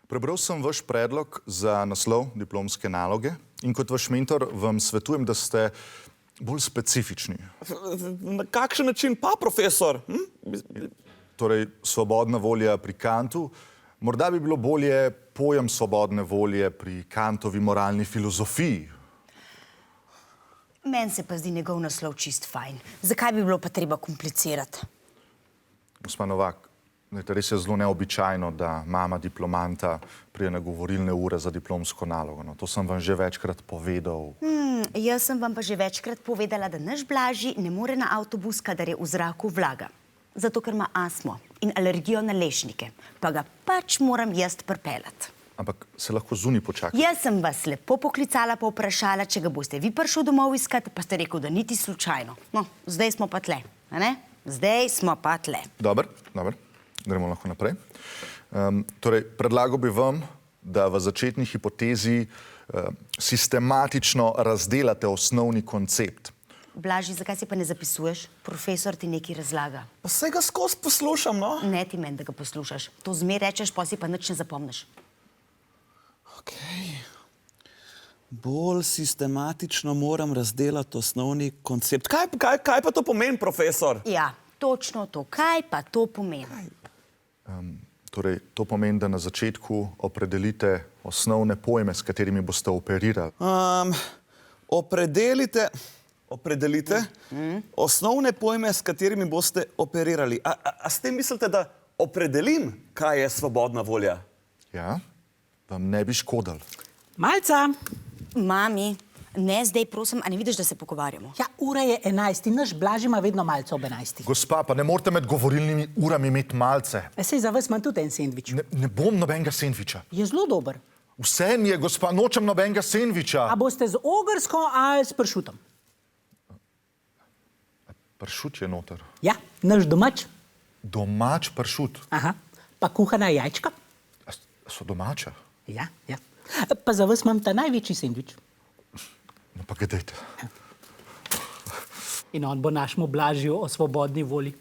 Prebral sem vaš predlog za naslov diplomske naloge in kot vaš mentor vam svetujem, da ste bolj specifični. Na kakšen način pa, profesor? Torej, svobodna volja pri Kantu. Morda bi bilo bolje pojem svobodne volje pri Kantovi moralni filozofiji. Meni se pa zdi njegov naslov čist fajn. Zakaj bi bilo pa treba komplicirati? Gospa Novak, res je zelo neobičajno, da mama diplomanta pride na govorilne ure za diplomsko nalogo. No, to sem vam že večkrat povedal. Jaz sem vam pa že večkrat povedala, da naš Blaži ne more na avtobus, kadar je v zraku vlaga. Zato, ker ima astmo in alergijo na lešnike. Pa ga pač moram jaz pripeljati. Ampak se lahko zunaj počaka. Jaz sem vas lepo poklicala pa vprašala, če ga boste vi prišel domov iskat, pa ste rekel, da niti slučajno. No, zdaj smo pa tle, a ne? Zdaj smo pa tle. Dobro. Gremo lahko naprej. Torej, predlagal bi vam, da v začetni hipotezi sistematično razdelate osnovni koncept. Blaži, zakaj si pa ne zapisuješ? Profesor ti nekaj razlaga. Pa saj ga skozi poslušam, no? Ne ti meni, da ga poslušaš. To zmer rečeš, pa si pa nič ne zapomniš. Okej. Bolj sistematično moram razdelati osnovni koncept. Kaj pa to pomeni, profesor? Ja, točno to. Kaj pa to pomeni? Torej, to pomeni, da na začetku opredelite osnovne pojme, s katerimi boste operirali. Opredelite osnovne pojme, s katerimi boste operirali. A s tem mislite, da opredelim, kaj je svobodna volja? Ja, vam ne bi škodil. Malca! Mami, ne zdaj, prosim, a ne vidiš, da se pogovarjamo? Ja, ura je 11 in naš Blaž ima vedno malce ob 11. Gospa, pa ne morate med govorilnimi urami imeti malce. Sej za vas imam tudi en sendvič. Ne bom nobenega sendviča. Je zelo dober. Vse mi je, gospa, nočem nobenega sendviča. A boste z ogrsko ali s pršutom? Pršut je noter. Ja, naš domač. Domač pršut. Aha, pa kuhana jajčka. So domača? Ja. Pa za vas imam ta največji sendvič. No pa gledajte. In on bo našemu Blažju o svobodni volji.